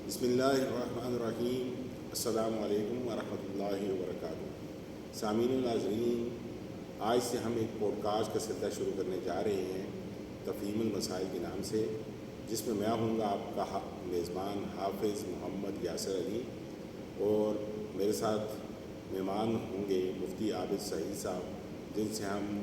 بسم اللہ الرحمن الرحیم۔ السلام علیکم ورحمۃ اللہ وبرکاتہ۔ سامعین و ناظرین، آج سے ہم ایک پوڈ کاسٹ کا سلسلہ شروع کرنے جا رہے ہیں تفہیم المسائل کے نام سے، جس میں ہوں گا آپ کا میزبان حافظ محمد یاسر علی، اور میرے ساتھ مہمان ہوں گے مفتی عابد سعید صاحب، جن سے ہم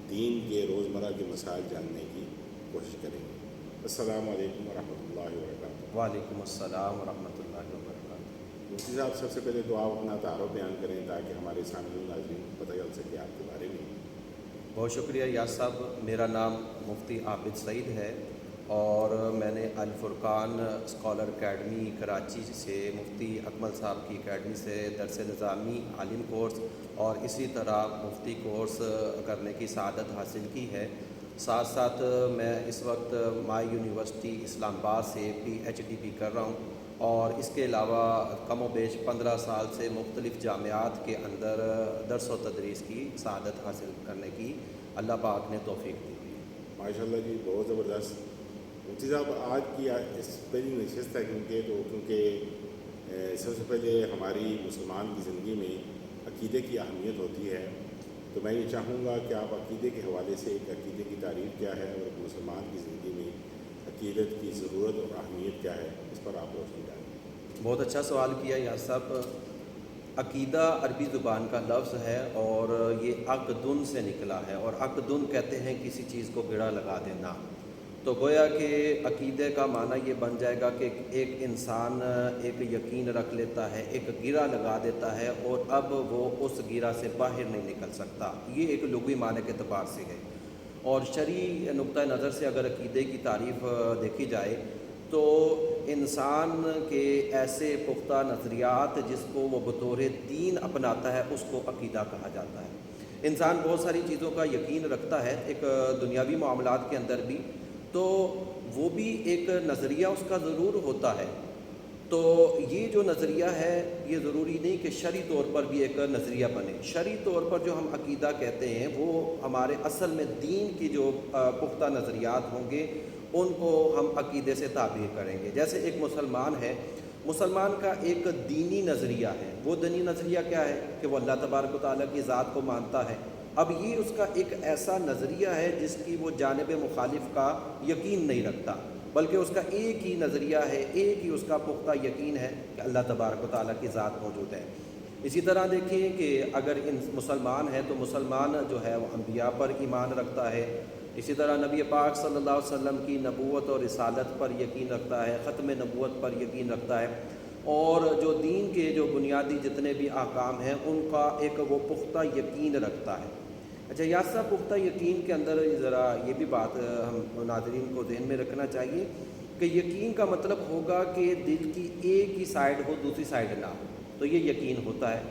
دین کے روزمرہ کے مسائل جاننے کی کوشش کریں گے۔ السلام علیکم ورحمۃ اللہ وبرکاتہ۔ وعلیکم السلام ورحمۃ اللہ وبرکاتہ۔ مفتی صاحب، سب سے پہلے تو آپ اپنا تعارف بیان کریں تاکہ ہمارے سامعین ناظرین کو پتہ چل سکے آپ کے بارے میں۔ بہت شکریہ یاس صاحب، میرا نام مفتی عابد سعید ہے اور میں نے الفرقان اسکالر اکیڈمی کراچی سے مفتی اکمل صاحب کی اکیڈمی سے درس نظامی عالم کورس اور اسی طرح مفتی کورس کرنے کی سعادت حاصل کی ہے۔ ساتھ ساتھ میں اس وقت مائی یونیورسٹی اسلام آباد سے پی ایچ ڈی بھی کر رہا ہوں، اور اس کے علاوہ کم و بیش 15 سال سے مختلف جامعات کے اندر درس و تدریس کی سعادت حاصل کرنے کی اللہ پاک نے توفیق دی۔ ماشاء اللہ جی، بہت زبردست۔ مفتی صاحب، آج کی اس پہلی نشست ہے کیونکہ سب سے پہلے ہماری مسلمان کی زندگی میں عقیدے کی اہمیت ہوتی ہے، تو میں یہ چاہوں گا کہ آپ عقیدے کے حوالے سے ایک عقیدے کی تعریف کیا ہے اور ایک مسلمان کی زندگی میں عقیدت کی ضرورت اور اہمیت کیا ہے، اس پر آپ روشنی ڈالیں۔ بہت اچھا سوال کیا یاس صاحب۔ عقیدہ عربی زبان کا لفظ ہے اور یہ عقدن سے نکلا ہے، اور عقدن کہتے ہیں کسی چیز کو گڑا لگا دینا۔ تو گویا کہ عقیدے کا معنی یہ بن جائے گا کہ ایک انسان ایک یقین رکھ لیتا ہے، ایک گرہ لگا دیتا ہے، اور اب وہ اس گرہ سے باہر نہیں نکل سکتا۔ یہ ایک لغوی معنی کے اعتبار سے ہے، اور شرعی نقطہ نظر سے اگر عقیدے کی تعریف دیکھی جائے تو انسان کے ایسے پختہ نظریات جس کو وہ بطور دین اپناتا ہے اس کو عقیدہ کہا جاتا ہے۔ انسان بہت ساری چیزوں کا یقین رکھتا ہے، ایک دنیاوی معاملات کے اندر بھی، تو وہ بھی ایک نظریہ اس کا ضرور ہوتا ہے۔ تو یہ جو نظریہ ہے یہ ضروری نہیں کہ شرعی طور پر بھی ایک نظریہ بنے۔ شرعی طور پر جو ہم عقیدہ کہتے ہیں وہ ہمارے اصل میں دین کی جو پختہ نظریات ہوں گے ان کو ہم عقیدے سے تعبیر کریں گے۔ جیسے ایک مسلمان ہے، مسلمان کا ایک دینی نظریہ ہے۔ وہ دینی نظریہ کیا ہے کہ وہ اللہ تبارک و تعالیٰ کی ذات کو مانتا ہے۔ اب یہ اس کا ایک ایسا نظریہ ہے جس کی وہ جانب مخالف کا یقین نہیں رکھتا، بلکہ اس کا ایک ہی نظریہ ہے، ایک ہی اس کا پختہ یقین ہے کہ اللہ تبارک و تعالیٰ کی ذات موجود ہے۔ اسی طرح دیکھیں کہ اگر مسلمان ہے تو مسلمان جو ہے وہ انبیاء پر ایمان رکھتا ہے، اسی طرح نبی پاک صلی اللہ علیہ وسلم کی نبوت اور رسالت پر یقین رکھتا ہے، ختم نبوت پر یقین رکھتا ہے، اور جو دین کے جو بنیادی جتنے بھی احکام ہیں ان کا ایک وہ پختہ یقین رکھتا ہے۔ اچھا یاس صاحب، پختہ یقین کے اندر ذرا یہ بھی بات ہم ناظرین کو ذہن میں رکھنا چاہیے کہ یقین کا مطلب ہوگا کہ دل کی ایک ہی سائڈ ہو، دوسری سائڈ نہ ہو، تو یہ یقین ہوتا ہے۔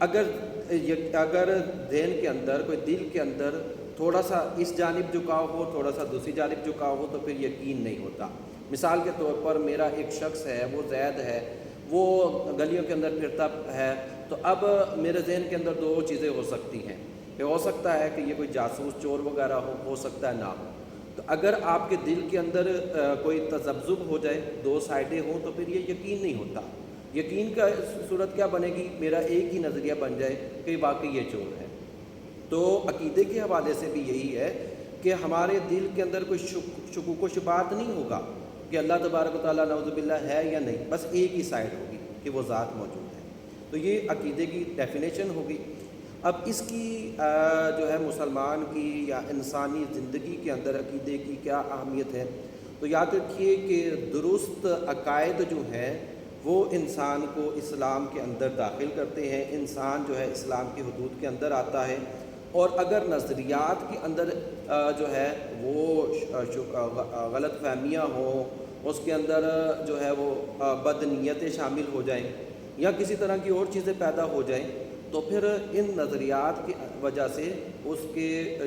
اگر ذہن کے اندر کوئی دل کے اندر تھوڑا سا اس جانب جھکاؤ ہو، تھوڑا سا دوسری جانب جھکاؤ ہو، تو پھر یقین نہیں ہوتا۔ مثال کے طور پر میرا ایک شخص ہے، وہ زید ہے، وہ گلیوں کے اندر پھرتا ہے، تو اب میرے ذہن کے اندر دو چیزیں ہو سکتی ہیں کہ ہو سکتا ہے کہ یہ کوئی جاسوس چور وغیرہ ہو سکتا ہے نہ ہو۔ تو اگر آپ کے دل کے اندر کوئی تذبذب ہو جائے، دو سائڈیں ہوں، تو پھر یہ یقین نہیں ہوتا۔ یقین کا صورت کیا بنے گی؟ میرا ایک ہی نظریہ بن جائے کہ واقعی یہ چور ہے۔ تو عقیدے کے حوالے سے بھی یہی ہے کہ ہمارے دل کے اندر کوئی شکوک و شبہات نہیں ہوگا کہ اللہ تبارک و تعالیٰ نعوذ باللہ ہے یا نہیں، بس ایک ہی سائڈ ہوگی کہ وہ ذات موجود ہے۔ تو یہ عقیدے کی ڈیفینیشن ہوگی۔ اب اس کی جو ہے مسلمان کی یا انسانی زندگی کے اندر عقیدے کی کیا اہمیت ہے، تو یاد رکھیے کہ درست عقائد جو ہیں وہ انسان کو اسلام کے اندر داخل کرتے ہیں، انسان جو ہے اسلام کی حدود کے اندر آتا ہے، اور اگر نظریات کے اندر جو ہے وہ غلط فہمیاں ہوں، اس کے اندر جو ہے وہ بد نیتیں شامل ہو جائیں یا کسی طرح کی اور چیزیں پیدا ہو جائیں، تو پھر ان نظریات کی وجہ سے اس کے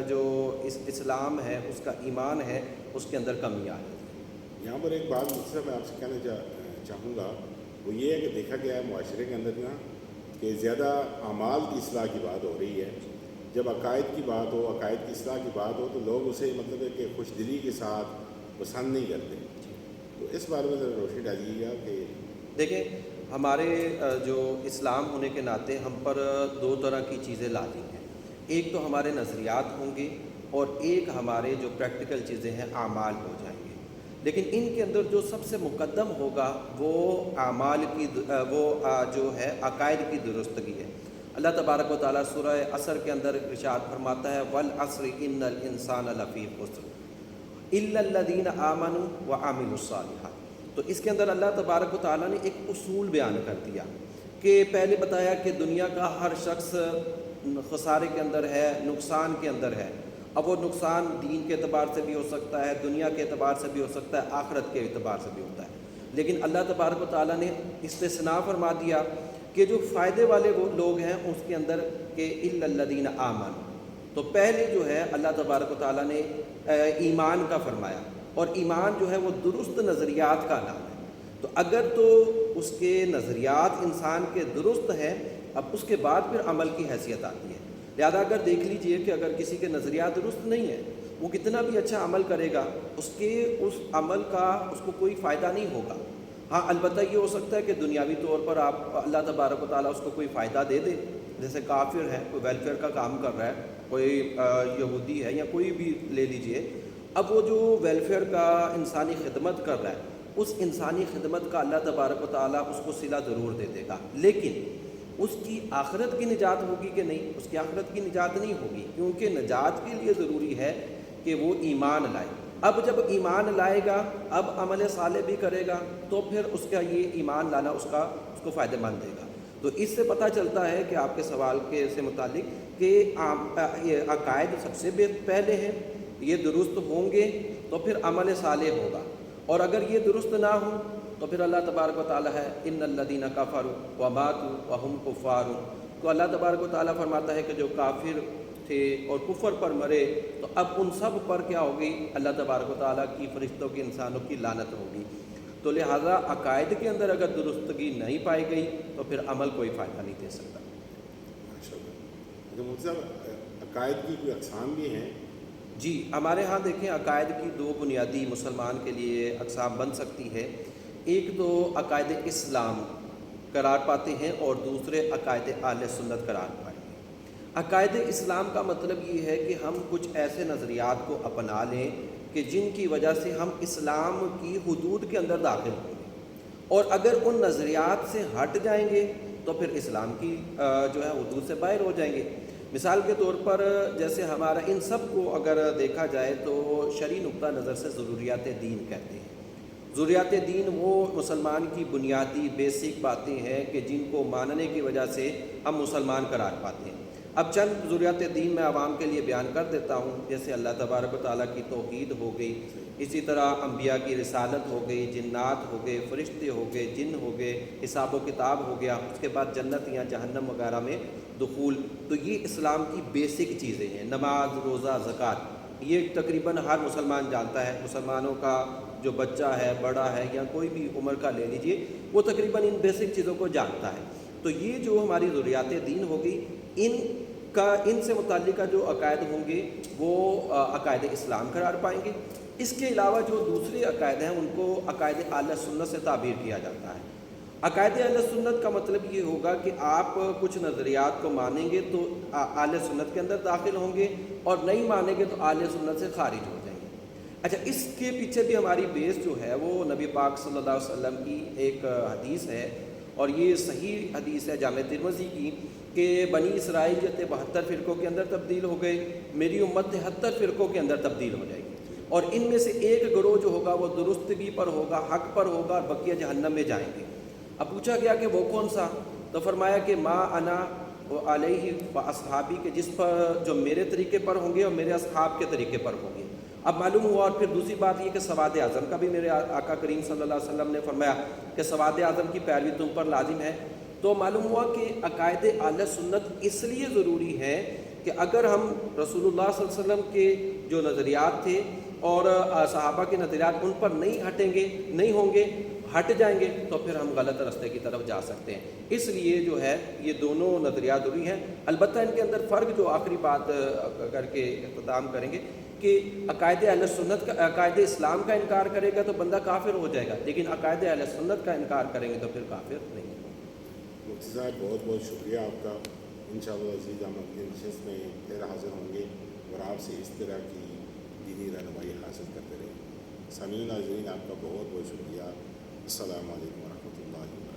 جو اسلام ہے، اس کا ایمان ہے، اس کے اندر کمی آ جاتی ہے۔ یہاں پر ایک بات مجھ میں آپ سے کہنا چاہوں گا، وہ یہ ہے کہ دیکھا گیا ہے معاشرے کے اندر نا کہ زیادہ اعمال کی اصلاح کی بات ہو رہی ہے۔ جب عقائد کی بات ہو، عقائد کی اصلاح کی بات ہو، تو لوگ اسے مطلب ہے کہ خوش دلی کے ساتھ پسند نہیں کرتے۔ تو اس بارے میں ذرا روشنی ڈالیے گا کہ دیکھیں ہمارے جو اسلام ہونے کے ناطے ہم پر دو طرح کی چیزیں لازم ہیں. ایک تو ہمارے نظریات ہوں گے اور ایک ہمارے جو پریکٹیکل چیزیں ہیں اعمال ہو جائیں گے. لیکن ان کے اندر جو سب سے مقدم ہوگا وہ اعمال کی جو ہے عقائد کی درستگی ہے. اللہ تبارک و تعالیٰ سورہ عصر کے اندر ارشاد فرماتا ہے والعصر ان الانسان لفی خسر الا الذین آمنوا وعملوا الصالحات. تو اس کے اندر اللہ تبارک و تعالیٰ نے ایک اصول بیان کر دیا کہ پہلے بتایا کہ دنیا کا ہر شخص خسارے کے اندر ہے, نقصان کے اندر ہے. اب وہ نقصان دین کے اعتبار سے بھی ہو سکتا ہے, دنیا کے اعتبار سے بھی ہو سکتا ہے, آخرت کے اعتبار سے بھی ہوتا ہے. لیکن اللہ تبارک و تعالیٰ نے استثناء فرما دیا کہ جو فائدے والے وہ لوگ ہیں اس کے اندر کہ الا الذین آمنوا. تو پہلے جو ہے اللہ تبارک و تعالیٰ نے ایمان کا فرمایا, اور ایمان جو ہے وہ درست نظریات کا نام ہے. تو اگر تو اس کے نظریات انسان کے درست ہیں, اب اس کے بعد پھر عمل کی حیثیت آتی ہے. لہذا اگر دیکھ لیجئے کہ اگر کسی کے نظریات درست نہیں ہیں, وہ کتنا بھی اچھا عمل کرے گا اس عمل کا اس کو کوئی فائدہ نہیں ہوگا. ہاں البتہ یہ ہو سکتا ہے کہ دنیاوی طور پر آپ اللہ تبارک و تعالیٰ اس کو کوئی فائدہ دے دے. جیسے کافر ہے, کوئی ویلفیئر کا کام کر رہا ہے, کوئی یہودی ہے یا کوئی بھی لے لیجئے. اب وہ جو ویلفیئر کا انسانی خدمت کر رہا ہے, اس انسانی خدمت کا اللہ تبارک و تعالیٰ اس کو صلہ ضرور دے دے گا. لیکن اس کی آخرت کی نجات ہوگی کہ نہیں؟ اس کی آخرت کی نجات نہیں ہوگی, کیونکہ نجات کے لیے ضروری ہے کہ وہ ایمان لائے. اب جب ایمان لائے گا, اب عمل صالح بھی کرے گا, تو پھر اس کا یہ ایمان لانا اس کو فائدہ مند دے گا. تو اس سے پتہ چلتا ہے کہ آپ کے سوال کے سے متعلق کہ یہ عقائد سب سے پہلے ہیں, یہ درست ہوں گے تو پھر عمل صالح ہوگا. اور اگر یہ درست نہ ہوں تو پھر اللہ تبارک و تعالیٰ ہے ان الذین کفروا وماتوا وهم کفار. تو اللہ تبارک و تعالیٰ فرماتا ہے کہ جو کافر تھے اور کفر پر مرے, تو اب ان سب پر کیا ہوگی؟ اللہ تبارک و تعالیٰ کی, فرشتوں کی, انسانوں کی لعنت ہوگی. تو لہٰذا عقائد کے اندر اگر درستگی نہیں پائی گئی تو پھر عمل کوئی فائدہ نہیں دے سکتا. ماشاءاللہ. مفتی صاحب, عقائد کی کوئی اقسام بھی ہیں؟ جی, ہمارے ہاں دیکھیں عقائد کی دو بنیادی مسلمان کے لیے اقسام بن سکتی ہے. ایک تو عقائد اسلام قرار پاتے ہیں اور دوسرے عقائد اہل سنت قرار پائیں گے. عقائد اسلام کا مطلب یہ ہے کہ ہم کچھ ایسے نظریات کو اپنا لیں کہ جن کی وجہ سے ہم اسلام کی حدود کے اندر داخل ہوں گے, اور اگر ان نظریات سے ہٹ جائیں گے تو پھر اسلام کی جو ہے حدود سے باہر ہو جائیں گے. مثال کے طور پر جیسے ہمارا ان سب کو اگر دیکھا جائے تو شرعی نقطہ نظر سے ضروریات دین کہتے ہیں. ضروریات دین وہ مسلمان کی بنیادی بیسک باتیں ہیں کہ جن کو ماننے کی وجہ سے ہم مسلمان قرار پاتے ہیں. اب چند ضروریات دین میں عوام کے لیے بیان کر دیتا ہوں. جیسے اللہ تبارک و تعالیٰ کی توحید ہو گئی, اسی طرح انبیاء کی رسالت ہو گئی, جنات ہو گئے, فرشتے ہو گئے, جن ہو گئے, حساب و کتاب ہو گیا, اس کے بعد جنت یا جہنم وغیرہ میں دخول. تو یہ اسلام کی بیسک چیزیں ہیں. نماز, روزہ, زکوٰۃ, یہ تقریباً ہر مسلمان جانتا ہے. مسلمانوں کا جو بچہ ہے, بڑا ہے, یا کوئی بھی عمر کا لے لیجئے, وہ تقریباً ان بیسک چیزوں کو جانتا ہے. تو یہ جو ہماری ضروریات دین ہوگی, ان سے متعلقہ جو عقائد ہوں گے وہ عقائد اسلام قرار پائیں گے. اس کے علاوہ جو دوسرے عقائد ہیں ان کو عقائد اہل سنت سے تعبیر کیا جاتا ہے. عقائد اہل سنت کا مطلب یہ ہوگا کہ آپ کچھ نظریات کو مانیں گے تو اہل سنت کے اندر داخل ہوں گے, اور نہیں مانیں گے تو اہل سنت سے خارج ہو جائیں گے. اچھا, اس کے پیچھے بھی ہماری بیس جو ہے وہ نبی پاک صلی اللہ علیہ وسلم کی ایک حدیث ہے, اور یہ صحیح حدیث ہے جامع ترمذی کی, کہ بنی اسرائیل جو تھے 72 فرقوں کے اندر تبدیل ہو گئے, میری امت 73 فرقوں کے اندر تبدیل ہو جائے گی, اور ان میں سے ایک گروہ جو ہوگا وہ درستگی پر ہوگا, حق پر ہوگا, اور بقیہ جہنم میں جائیں گے. اب پوچھا گیا کہ وہ کون سا؟ تو فرمایا کہ ما انا و علیہ و اصحابی, کہ جس پر جو میرے طریقے پر ہوں گے اور میرے اصحاب کے طریقے پر ہوں گے. اب معلوم ہوا, اور پھر دوسری بات یہ کہ سواد اعظم کا بھی میرے آقا کریم صلی اللہ علیہ وسلم نے فرمایا کہ سواد اعظم کی پیروی تم پر لازم ہے. تو معلوم ہوا کہ عقائد اہل سنت اس لیے ضروری ہے کہ اگر ہم رسول اللہ صلی اللہ علیہ وسلم کے جو نظریات تھے اور صحابہ کے نظریات ان پر نہیں ہٹیں گے, نہیں ہوں گے, ہٹ جائیں گے, تو پھر ہم غلط راستے کی طرف جا سکتے ہیں. اس لیے جو ہے یہ دونوں نظریات ضروری ہیں. البتہ ان کے اندر فرق, جو آخری بات کر کے اختتام کریں گے, کہ عقائد اہل سنت کا عقائد اسلام کا انکار کرے گا تو بندہ کافر ہو جائے گا، لیکن عقائد اہل سنت کا انکار کریں گے تو پھر کافر نہیں ہے۔ مفتی صاحب بہت بہت شکریہ آپ کا، انشاءاللہ عزیز ہم اپنی نشست میں پھر حاضر ہوں گے اور آپ سے اس طرح کی دینی رہنمائی حاصل کرتے رہیں۔ سامعین ناظرین آپ کا بہت بہت شکریہ۔ السلام علیکم ورحمۃ اللہ وبرکاتہ۔